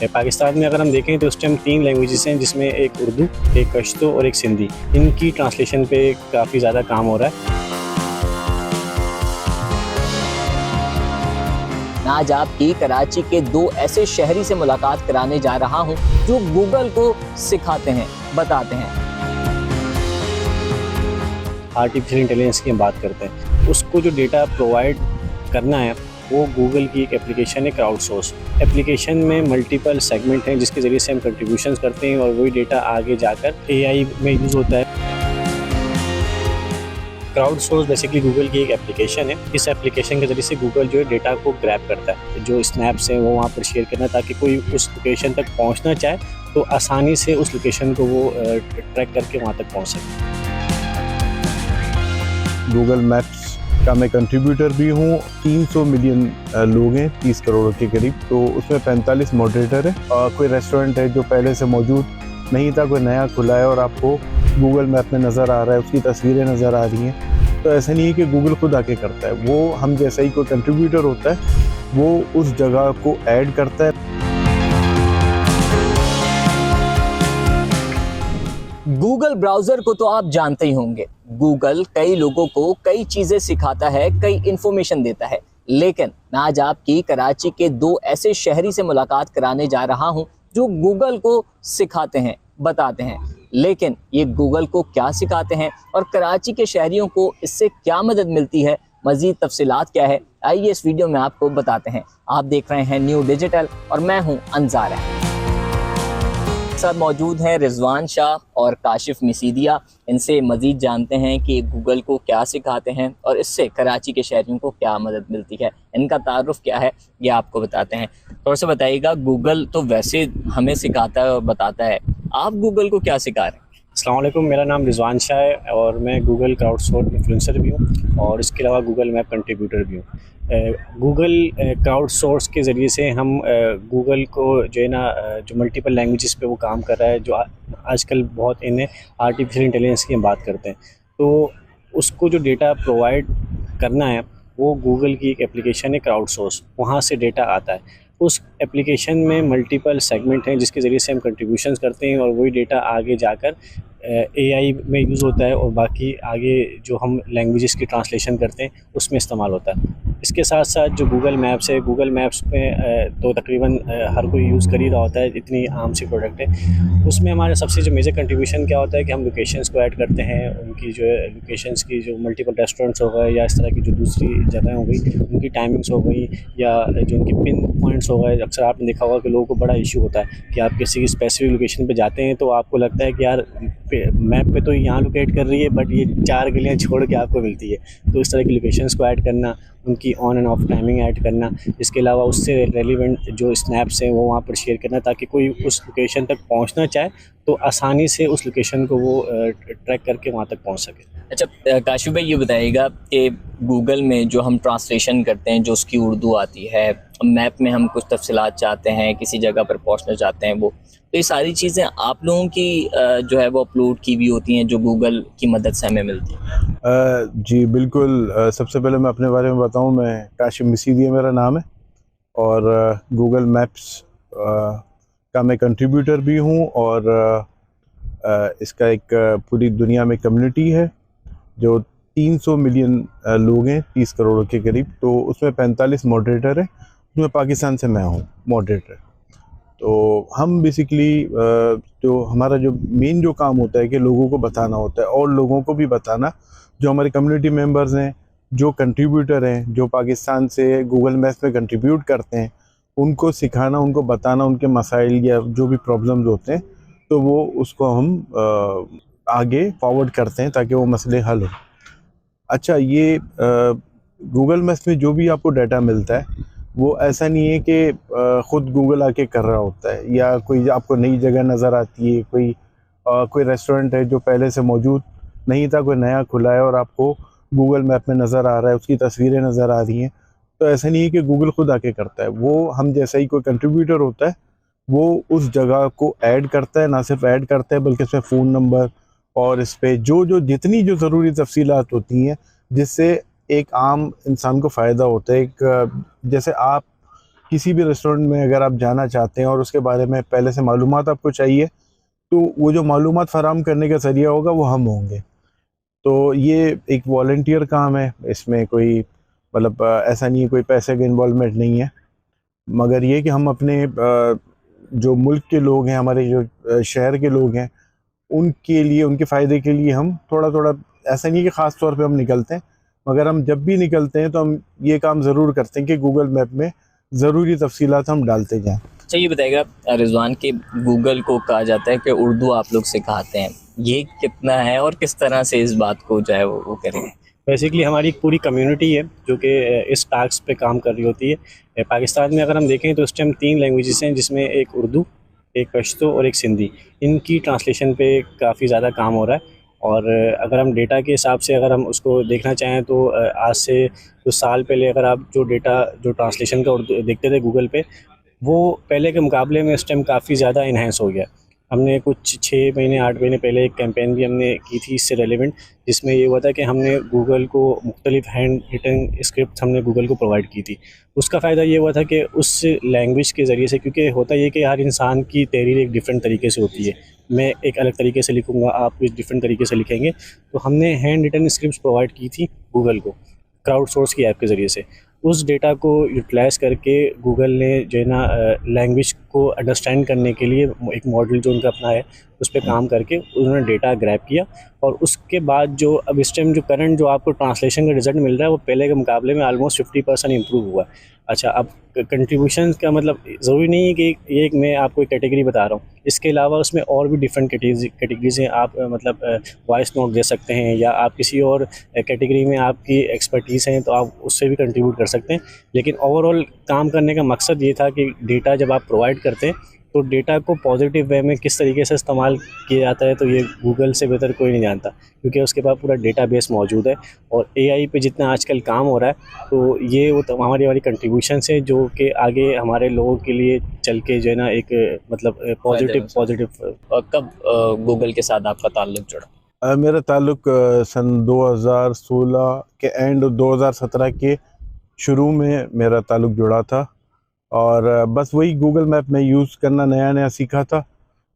पाकिस्तान में अगर हम देखें तो उस टाइम 3 लैंग्वेजेस हैं, जिसमें एक उर्दू, एक पश्तो और एक सिंधी। इनकी ट्रांसलेशन पे काफ़ी ज़्यादा काम हो रहा है। आज आपकी कराची के 2 ऐसे शहरी से मुलाकात कराने जा रहा हूं जो गूगल को सिखाते हैं, बताते हैं। आर्टिफिशियल इंटेलिजेंस की हम बात करते हैं, उसको जो डेटा प्रोवाइड करना है वो गूगल की एक एप्लीकेशन है, क्राउडसोर्स। एप्लीकेशन में मल्टीपल सेगमेंट हैं जिसके ज़रिए से हम कंट्रीब्यूशंस करते हैं और वही डेटा आगे जाकर एआई में यूज़ होता है। क्राउडसोर्स बेसिकली गूगल की एक एप्लीकेशन है। इस एप्लीकेशन के ज़रिए से गूगल जो है डेटा को ग्रैब करता है, जो स्नैप्स हैं वो वहाँ पर शेयर करना, ताकि कोई उस लोकेशन तक पहुँचना चाहे तो आसानी से उस लोकेशन को वो ट्रैक करके वहाँ तक पहुँच सके। गूगल मैप्स का मैं कंट्रीब्यूटर भी हूँ। 300 मिलियन लोग हैं, 30 करोड़ के करीब, तो उसमें 45 मॉडरेटर है। कोई रेस्टोरेंट है जो पहले से मौजूद नहीं था, कोई नया खुला है और आपको गूगल मैप में नज़र आ रहा है, उसकी तस्वीरें नज़र आ रही हैं, तो ऐसा नहीं है कि गूगल खुद आके करता है। वो हम जैसा ही कोई कंट्रीब्यूटर होता है वो उस जगह को ऐड करता है। गूगल ब्राउजर को तो आप जानते ही होंगे। गूगल कई लोगों को कई चीजें सिखाता है, कई इंफॉर्मेशन देता है। लेकिन मैं आज आपकी कराची के 2 ऐसे शहरी से मुलाकात कराने जा रहा हूं जो गूगल को सिखाते हैं, बताते हैं। लेकिन ये गूगल को क्या सिखाते हैं और कराची के शहरियों को इससे क्या मदद मिलती है, मजीद तफसीलात क्या है, आइए इस वीडियो में आपको बताते हैं। आप देख रहे हैं न्यू डिजिटल और मैं हूं अंजार। साथ मौजूद हैं रिजवान शाह और काशिफ मिसीदिया। इनसे मजीद जानते हैं कि गूगल को क्या सिखाते हैं और इससे कराची के शहरियों को क्या मदद मिलती है। इनका तारुफ क्या है ये आपको बताते हैं। थोड़ा सा बताइएगा, गूगल तो वैसे हमें सिखाता है और बताता है, आप गूगल को क्या सिखा रहे हैं? अस्सलाम वालेकुम, मेरा नाम रिजवान शाह है और मैं गूगल क्राउडसोर्स इन्फ्लुएंसर भी हूँ और इसके अलावा गूगल मैप कंट्रीब्यूटर भी हूँ। गूगल क्राउडसोर्स के ज़रिए से हम गूगल को जो है ना, जो मल्टीपल लैंग्वेजेस पे वो काम कर रहा है, जो आजकल बहुत इन आर्टिफिशियल इंटेलिजेंस की हम बात करते हैं, तो उसको जो डेटा प्रोवाइड करना है वो गूगल की एक एप्लीकेशन है, क्राउडसोर्स। वहाँ से डेटा आता है। उस एप्लीकेशन में मल्टीपल सेगमेंट हैं जिसके ज़रिए से हम कंट्रीब्यूशंस करते हैं और वही डेटा आगे जाकर एआई में यूज़ होता है और बाकी आगे जो हम लैंग्वेजेस की ट्रांसलेशन करते हैं उसमें इस्तेमाल होता है। इसके साथ साथ जो गूगल मैप्स है, गूगल मैप्स में तो तकरीबन हर कोई यूज़ कर ही रहा होता है, इतनी आम सी प्रोडक्ट है। उसमें हमारा सबसे जो मेजर कंट्रीब्यूशन क्या होता है कि हम लोकेशंस को ऐड करते हैं, उनकी जो है लोकेशंस की जो मल्टीपल रेस्टोरेंट्स हो गए या इस तरह की जो दूसरी जगह हो गई उनकी टाइमिंग्स हो गई, या जो उनके पिन पॉइंट्स हो गए। अक्सर आपने देखा होगा कि लोगों को बड़ा इशू होता है कि आप किसी स्पेसिफिक लोकेशन पे जाते हैं तो आपको लगता है कि यार मैप पे तो यहाँ लोकेट कर रही है बट ये 4 गलियाँ छोड़ के आपको मिलती है। तो इस तरह की लोकेशंस को ऐड करना, उनकी on end of timing add करना, इसके अलावा उससे रेलिवेंट जो स्नैप्स हैं वो वहाँ पर शेयर करना, ताकि कोई उस लोकेशन तक पहुँचना चाहे तो आसानी से उस लोकेशन को वो ट्रैक करके वहाँ तक पहुँच सके। अच्छा काशिफ भाई, ये बताइएगा कि गूगल में जो हम ट्रांसलेशन करते हैं, जो उसकी उर्दू आती है, मैप में हम कुछ तफसीलात चाहते हैं, किसी जगह पर पहुंचना चाहते हैं, वो तो ये सारी चीज़ें आप लोगों की जो है वो अपलोड की भी होती हैं, जो गूगल की मदद से हमें मिलती है। जी बिल्कुल। सबसे पहले मैं अपने बारे में बताऊं, मैं काशिफ मिसीदिया मेरा नाम है और गूगल मैप्स का मैं कंट्रीब्यूटर भी हूं और इसका एक पूरी दुनिया में कम्युनिटी है जो 300 मिलियन लोग हैं, 30 करोड़ के करीब, तो उसमें 45 मॉडरेटर है, उसमें पाकिस्तान से मैं हूँ मॉडरेटर। तो हम बेसिकली जो हमारा जो मेन जो काम होता है कि लोगों को बताना होता है और लोगों को भी बताना, जो हमारे कम्युनिटी मेंबर्स हैं, जो कंट्रीब्यूटर हैं, जो पाकिस्तान से गूगल मैप्स में कंट्रीब्यूट करते हैं, उनको सिखाना, उनको बताना, उनके मसाइल या जो भी प्रॉब्लम्स होते हैं तो वो उसको हम आगे फॉरवर्ड करते हैं ताकि वो मसले हल हो। अच्छा, ये गूगल मैप्स में जो भी आपको डाटा मिलता है वो ऐसा नहीं है कि ख़ुद गूगल आके कर रहा होता है, या कोई आपको नई जगह नज़र आती है, कोई रेस्टोरेंट है जो पहले से मौजूद नहीं था, कोई नया खुला है और आपको गूगल मैप में नज़र आ रहा है, उसकी तस्वीरें नज़र आ रही हैं, तो ऐसा नहीं है कि गूगल खुद आके करता है। वो हम जैसा ही कोई कंट्रीब्यूटर होता है वो उस जगह को ऐड करता है, ना सिर्फ ऐड करता है बल्कि इसमें फ़ोन नंबर और इस पर जितनी जो ज़रूरी तफसीलात होती हैं जिससे एक आम इंसान को फ़ायदा होता है। एक जैसे आप किसी भी रेस्टोरेंट में अगर आप जाना चाहते हैं और उसके बारे में पहले से मालूमात आपको चाहिए, तो वो जो मालूमात फराहम करने का ज़रिया होगा वो हम होंगे। तो ये एक वॉलंटियर काम है, इसमें कोई मतलब ऐसा नहीं है, कोई पैसे का इन्वॉल्वमेंट नहीं है, मगर ये कि हम अपने जो मुल्क के लोग हैं, हमारे जो शहर के लोग हैं, उनके लिए, उनके फ़ायदे के लिए हम थोड़ा थोड़ा, ऐसा नहीं है कि ख़ास तौर पे हम निकलते हैं, मगर हम जब भी निकलते हैं तो हम ये काम ज़रूर करते हैं कि गूगल मैप में ज़रूरी तफसीलात हम डालते जाएं। अच्छा ये बताइएगा रिजवान, कि गूगल को कहा जाता है कि उर्दू आप लोग सिखाते हैं, ये कितना है और किस तरह से इस बात को जो है वो करेंगे? बेसिकली हमारी एक पूरी कम्युनिटी है जो कि इस टास्क पे काम कर रही होती है। पाकिस्तान में अगर हम देखें तो इस टाइम 3 लैंग्वेजेस हैं, जिसमें एक उर्दू, एक पश्तो और एक सिंधी। इनकी ट्रांसलेशन पे काफ़ी ज़्यादा काम हो रहा है। और अगर हम डेटा के हिसाब से अगर हम उसको देखना चाहें तो आज से कुछ साल पहले अगर आप जो डेटा जो ट्रांसलेशन का उर्दू देखते थे गूगल पे, वो पहले के मुकाबले में इस टाइम काफ़ी ज़्यादा इन्हेंस हो गया। हमने कुछ 6 महीने 8 महीने पहले एक कैंपेन भी हमने की थी इससे रेलेवेंट, जिसमें ये हुआ था कि हमने गूगल को मुख्तलिफ हैंड रिटन स्क्रिप्ट हमने गूगल को प्रोवाइड की थी। उसका फ़ायदा ये हुआ था कि उस लैंग्वेज के ज़रिए से, क्योंकि होता ये कि हर इंसान की तहरीर एक डिफरेंट तरीके से होती है। मैं एक अलग तरीके से लिखूँगा, आप कुछ डिफरेंट तरीके से लिखेंगे। तो हमने हैंड रिटन स्क्रिप्ट्स प्रोवाइड की थी गूगल को, क्राउड सोर्स की ऐप के ज़रिए से। उस डेटा को यूटिलाइज़ करके गूगल ने जो है ना लैंग्वेज को अंडरस्टैंड करने के लिए एक मॉडल जो उनका अपना है उस पे काम करके उन्होंने डेटा ग्रैब किया। और उसके बाद जो अब इस टाइम जो करंट जो आपको ट्रांसलेशन का रिज़ल्ट मिल रहा है वो पहले के मुकाबले में ऑलमोस्ट 50% इम्प्रूव हुआ है। अच्छा, अब कंट्रीब्यूशन का मतलब ज़रूरी नहीं है कि ये एक मैं आपको एक कैटेगरी बता रहा हूँ, इसके अलावा उसमें और भी डिफरेंट कैटेगरीज़ हैं। आप मतलब वॉइस नोट दे सकते हैं, या आप किसी और कैटेगरी में आपकी एक्सपर्टीज़ हैं तो आप उससे भी कंट्रीब्यूट कर सकते हैं। लेकिन ओवरऑल काम करने का मकसद ये था कि डेटा जब आप प्रोवाइड करते हैं तो डेटा को पॉजिटिव वे में किस तरीके से इस्तेमाल किया जाता है, तो ये गूगल से बेहतर कोई नहीं जानता, क्योंकि उसके पास पूरा डेटाबेस मौजूद है। और एआई पे जितना आजकल काम हो रहा है, तो ये वो हमारी कंट्रीब्यूशन है जो कि आगे हमारे लोगों के लिए चल के जो है ना एक मतलब पॉजिटिव। और कब गूगल के साथ आपका ताल्लुक जुड़ा? मेरा ताल्लुक सन 2016 के एंड 2017 के शुरू में मेरा ताल्लुक जुड़ा था। और बस वही गूगल मैप में यूज़ करना नया नया सीखा था,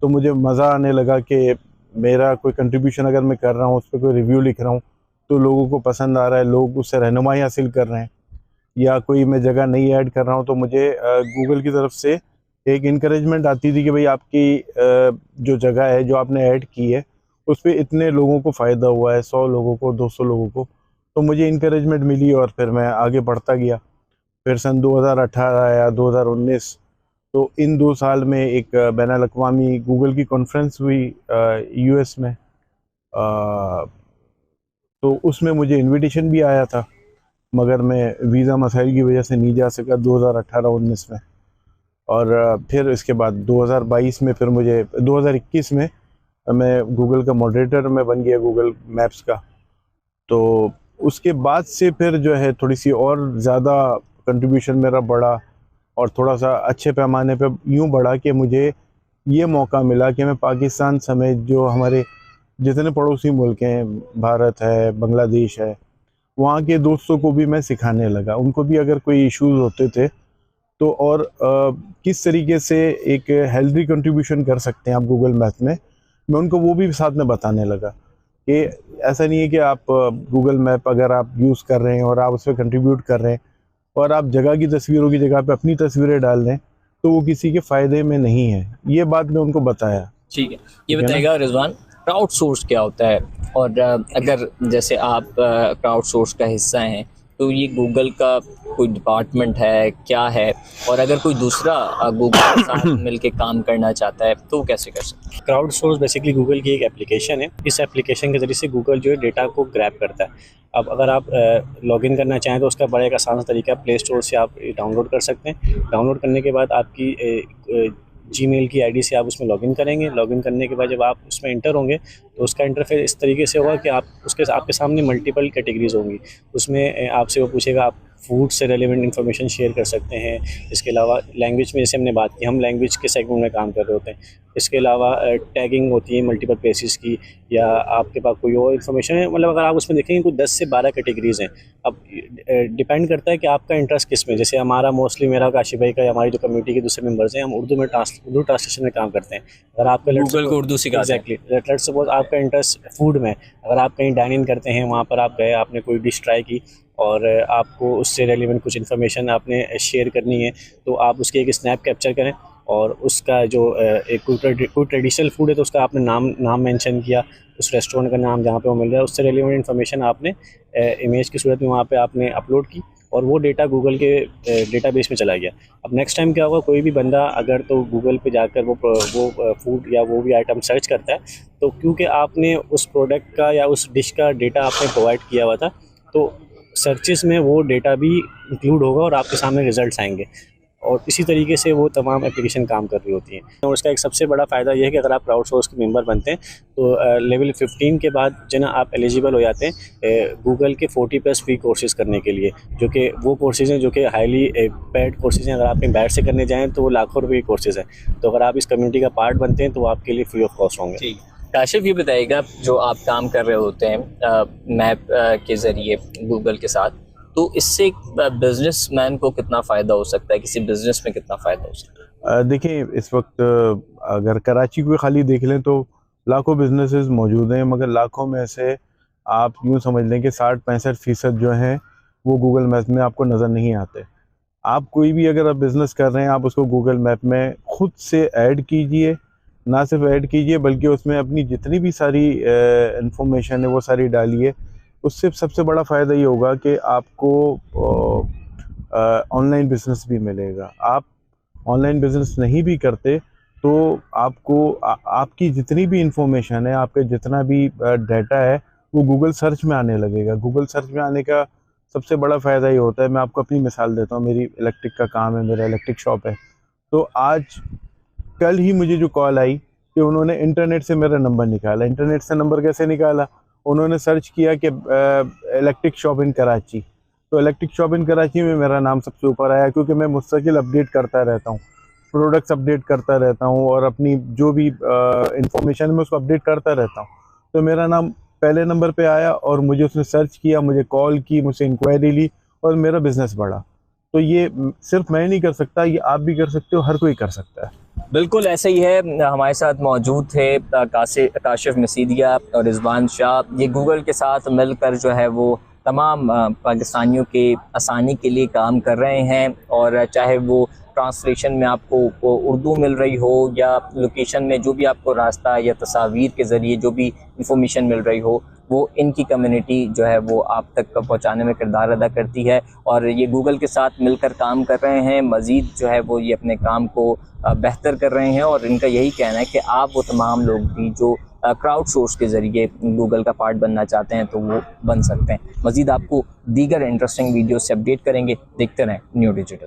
तो मुझे मज़ा आने लगा कि मेरा कोई कंट्रीब्यूशन अगर मैं कर रहा हूँ, उस पर कोई रिव्यू लिख रहा हूँ, तो लोगों को पसंद आ रहा है, लोग उससे रहनुमाई हासिल कर रहे हैं, या कोई मैं जगह नहीं ऐड कर रहा हूँ, तो मुझे गूगल की तरफ से एक इनकरेजमेंट आती थी कि भाई आपकी जो जगह है जो आपने ऐड की है उस पर इतने लोगों को फ़ायदा हुआ है, 100 लोगों को, 200 लोगों को। तो मुझे इनकरेजमेंट मिली और फिर मैं आगे बढ़ता गया। फिर सन 2018 या 2019, तो इन 2 साल में एक बैनुल-अक़वामी गूगल की कॉन्फ्रेंस हुई यूएस में। तो उसमें मुझे इनविटेशन भी आया था, मगर मैं वीज़ा मसाइल की वजह से नहीं जा सका 2018-19 में। और फिर इसके बाद 2022 में, फिर मुझे 2021 में मैं गूगल का मॉडरेटर मैं बन गया गूगल मैप्स का। तो उसके बाद से फिर जो है थोड़ी सी और ज़्यादा कंट्रीब्यूशन मेरा बढ़ा, और थोड़ा सा अच्छे पैमाने पे यूँ बढ़ा कि मुझे ये मौका मिला कि मैं पाकिस्तान समेत जो हमारे जितने पड़ोसी मुल्क हैं, भारत है, बांग्लादेश है, वहाँ के दोस्तों को भी मैं सिखाने लगा। उनको भी अगर कोई इश्यूज़ होते थे तो और किस तरीके से एक हेल्दी कंट्रीब्यूशन कर सकते हैं आप गूगल मैप में, मैं उनको वो भी साथ में बताने लगा कि ऐसा नहीं है कि आप गूगल मैप अगर आप यूज़ कर रहे हैं और आप उस पर कंट्रीब्यूट कर रहे हैं और आप जगह की तस्वीरों की जगह पे अपनी तस्वीरें डाल दें तो वो किसी के फ़ायदे में नहीं है। ये बात मैं उनको बताया। ठीक है, ये बताइएगा रिजवान, क्राउड सोर्स क्या होता है? और अगर जैसे आप क्राउड सोर्स का हिस्सा हैं, तो ये गूगल का कोई डिपार्टमेंट है, क्या है? और अगर कोई दूसरा गूगल के साथ मिलके काम करना चाहता है तो वो कैसे कर सकता है? क्राउड सोर्स बेसिकली गूगल की एक एप्लीकेशन है। इस एप्लीकेशन के ज़रिए से गूगल जो है डेटा को ग्रैब करता है। अब अगर आप लॉगिन करना चाहें तो उसका बड़ा एक आसान तरीका, प्ले स्टोर से आप डाउनलोड कर सकते हैं। डाउनलोड करने के बाद आपकी जीमेल की आईडी से आप उसमें लॉगिन करेंगे। लॉगिन करने के बाद जब आप उसमें इंटर होंगे तो उसका इंटरफेस इस तरीके से होगा कि आप आपके सामने मल्टीपल कैटेगरीज होंगी। उसमें आपसे वो पूछेगा आप फूड से रेलिवेंट इन्फॉर्मेशन शेयर कर सकते हैं। इसके अलावा लैंग्वेज में जैसे हमने बात की, हम लैंग्वेज के सेगमेंट में काम कर रहे होते हैं। इसके अलावा टैगिंग होती है मल्टीपल प्लेसेस की, या आपके पास कोई और इन्फॉर्मेशन है, मतलब अगर आप उसमें देखेंगे कोई 10 से 12 कैटेगरीज़ हैं। अब डिपेंड करता है कि आपका इंटरेस्ट किस में। जैसे हमारा मोस्टली, मेरा काशिफ भाई का, हमारी जो कम्युनिटी के दूसरे मेंबर्स हैं, हम उर्दू ट्रांसलेशन में काम करते हैं। अगर आपका गूगल को उर्दू सिखाते हैं। एग्जैक्टली, लेट्स सपोज आपका इंटरेस्ट फूड में, अगर आप कहीं डाइन इन करते हैं, वहाँ पर आप गए, आपने कोई डिश ट्राई की और आपको उससे रेलिवेंट कुछ इन्फॉर्मेशन आपने शेयर करनी है, तो आप उसकी एक स्नैप कैप्चर करें और उसका जो एक कोई ट्रेडिशनल फूड है तो उसका आपने नाम मेंशन किया, उस रेस्टोरेंट का नाम जहाँ पे वो मिल रहा है, उससे रेलिवेंट इन्फॉर्मेशन आपने इमेज की सूरत में वहाँ पे आपने अपलोड की और वो डेटा गूगल के डेटाबेस में चला गया। अब नेक्स्ट टाइम क्या होगा, कोई भी बंदा अगर तो गूगल पे जाकर वो फूड या वो भी आइटम सर्च करता है, तो क्योंकि आपने उस प्रोडक्ट का या उस डिश का डेटा आपने प्रोवाइड किया हुआ था, तो सर्चेस में वो डेटा भी इंक्लूड होगा और आपके सामने रिजल्ट्स आएंगे। और इसी तरीके से वो तमाम एप्लीकेशन काम कर रही होती हैं। और उसका एक सबसे बड़ा फ़ायदा ये है कि अगर आप क्राउडसोर्स के मेंबर बनते हैं तो लेवल 15 के बाद जो ना आप एलिजिबल हो जाते हैं गूगल के 40+ फ्री कोर्सेज़ करने के लिए, जो कि वो कोर्सेज़ हैं जो कि हाईली पेड कोर्सेज़ हैं। अगर आप कहीं बैठ से करने जाएँ तो वो लाखों रुपये के कोर्सेज़ हैं। तो अगर आप इस कम्युनिटी का पार्ट बनते हैं तो वो आपके लिए फ्री ऑफ कॉस्ट होंगे। ठीक, काशिफ ये बताइएगा, जो आप काम कर रहे होते हैं मैप के ज़रिए गूगल के साथ, तो इससे बिजनेसमैन को कितना फ़ायदा हो सकता है, किसी बिजनेस में कितना फ़ायदा हो सकता है? देखिए, इस वक्त अगर कराची को खाली देख लें तो लाखों बिजनेसेस मौजूद हैं, मगर लाखों में से आप यूँ समझ लें कि 60-65% जो हैं वो गूगल मैप में आपको नज़र नहीं आते। आप कोई भी अगर आप बिज़नेस कर रहे हैं, आप उसको गूगल मैप में खुद से ऐड कीजिए, ना सिर्फ ऐड कीजिए बल्कि उसमें अपनी जितनी भी सारी इंफॉर्मेशन है वो सारी डालिए। उससे सबसे बड़ा फ़ायदा ये होगा कि आपको ऑनलाइन बिज़नेस भी मिलेगा। आप ऑनलाइन बिज़नेस नहीं भी करते तो आपको आपकी जितनी भी इंफॉर्मेशन है, आपका जितना भी डाटा है, वो गूगल सर्च में आने लगेगा। गूगल सर्च में आने का सबसे बड़ा फ़ायदा ये होता है, मैं आपको अपनी मिसाल देता हूँ। मेरी इलेक्ट्रिक का काम है, मेरा इलेक्ट्रिक शॉप है। तो कल ही मुझे जो कॉल आई कि उन्होंने इंटरनेट से मेरा नंबर निकाला। इंटरनेट से नंबर कैसे निकाला? उन्होंने सर्च किया कि इलेक्ट्रिक शॉप इन कराची, तो इलेक्ट्रिक शॉप इन कराची में मेरा नाम सबसे ऊपर आया, क्योंकि मैं मुस्तकिल अपडेट करता रहता हूँ, प्रोडक्ट्स अपडेट करता रहता हूँ और अपनी जो भी इंफॉर्मेशन मैं उसको अपडेट करता रहता हूँ। तो मेरा नाम पहले नंबर पे आया और मुझे उसने सर्च किया, मुझे कॉल की, मुझसे इंक्वायरी ली और मेरा बिज़नेस बढ़ा। तो ये सिर्फ मैं नहीं कर सकता, ये आप भी कर सकते हो, हर कोई कर सकता है। बिल्कुल ऐसा ही है। हमारे साथ मौजूद थे काशिफ मसीदिया और रिजवान शाह। ये गूगल के साथ मिलकर जो है वो तमाम पाकिस्तानियों के आसानी के लिए काम कर रहे हैं, और चाहे वो ट्रांसलेशन में आपको उर्दू मिल रही हो या लोकेशन में जो भी आपको रास्ता या तस्वीर के ज़रिए जो भी इंफॉर्मेशन मिल रही हो, वो इनकी कम्युनिटी जो है वो आप तक पहुंचाने में किरदार अदा करती है। और ये गूगल के साथ मिलकर काम कर रहे हैं, मज़ीद जो है वो ये अपने काम को बेहतर कर रहे हैं। और इनका यही कहना है कि आप वो तमाम लोग भी जो क्राउड सोर्स के ज़रिए गूगल का पार्ट बनना चाहते हैं तो वो बन सकते हैं। मज़ीद आपको दीगर इंटरेस्टिंग वीडियो से अपडेट करेंगे। देखते रहें न्यू डिजिटल।